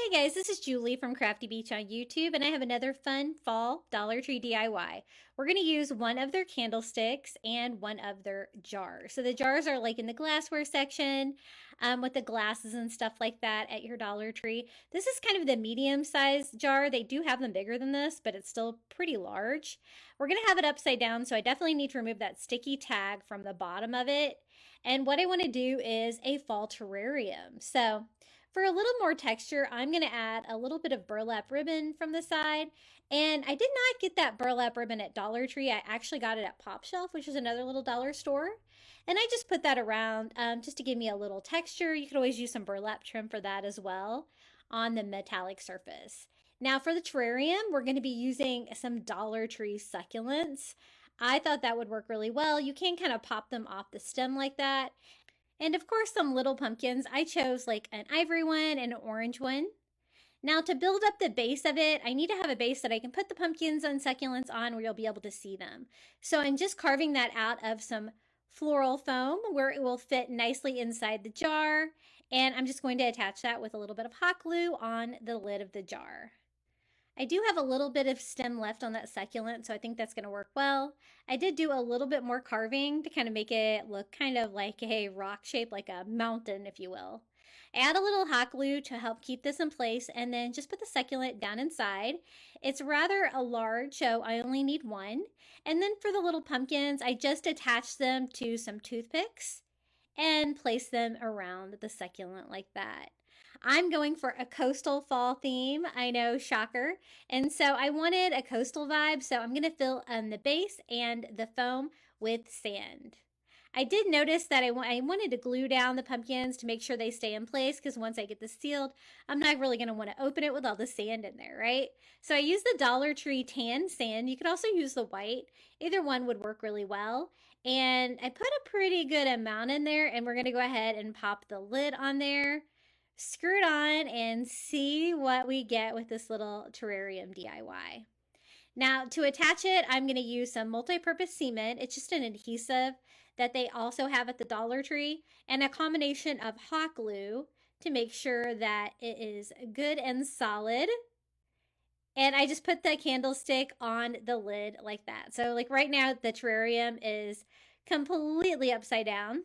Hey guys, this is Julie from Crafty Beach on YouTube, and I have another fun fall Dollar Tree DIY. We're going to use one of their candlesticks and one of their jars. So the jars are like in the glassware section with the glasses and stuff like that at your Dollar Tree. This is kind of the medium-sized jar. They do have them bigger than this, but it's still pretty large. We're going to have it upside down, so I definitely need to remove that sticky tag from the bottom of it. And what I want to do is a fall terrarium. So for a little more texture, I'm going to add a little bit of burlap ribbon from the side. And I did not get that burlap ribbon at Dollar Tree. I actually got it at Pop Shelf, which is another little dollar store. And I just put that around just to give me a little texture. You could always use some burlap trim for that as well on the metallic surface. Now for the terrarium, we're going to be using some Dollar Tree succulents. I thought that would work really well. You can kind of pop them off the stem like that. And of course, some little pumpkins. I chose like an ivory one and an orange one. Now to build up the base of it, I need to have a base that I can put the pumpkins and succulents on where you'll be able to see them. So I'm just carving that out of some floral foam where it will fit nicely inside the jar. And I'm just going to attach that with a little bit of hot glue on the lid of the jar. I do have a little bit of stem left on that succulent, so I think that's going to work well. I did do a little bit more carving to kind of make it look kind of like a rock shape, like a mountain, if you will. Add a little hot glue to help keep this in place, and then just put the succulent down inside. It's rather a large, so I only need one. And then for the little pumpkins, I just attached them to some toothpicks and place them around the succulent like that. I'm going for a coastal fall theme. I know, shocker. And so I wanted a coastal vibe, so I'm going to fill the base and the foam with sand. I did notice that I wanted to glue down the pumpkins to make sure they stay in place, because once I get this sealed, I'm not really going to want to open it with all the sand in there, right? So I used the Dollar Tree tan sand. You could also use the white. Either one would work really well. And I put a pretty good amount in there, and we're going to go ahead and pop the lid on there, screw it on, and see what we get with this little terrarium DIY. Now to attach it, I'm going to use some multi-purpose cement. It's just an adhesive that they also have at the Dollar Tree, and a combination of hot glue to make sure that it is good and solid. And I just put the candlestick on the lid like that. So like right now the terrarium is completely upside down.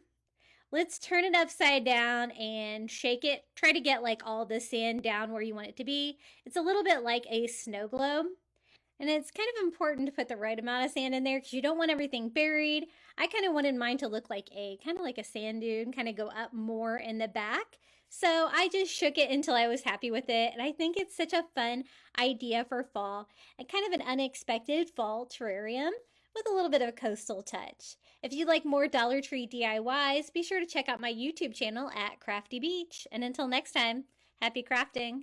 Let's turn it upside down and shake it. Try to get like all the sand down where you want it to be. It's a little bit like a snow globe. And it's kind of important to put the right amount of sand in there because you don't want everything buried. I kind of wanted mine to look like a sand dune, kind of go up more in the back. So I just shook it until I was happy with it. And I think it's such a fun idea for fall and kind of an unexpected fall terrarium with a little bit of a coastal touch. If you like more Dollar Tree DIYs, be sure to check out my YouTube channel at Crafty Beach. And until next time, happy crafting!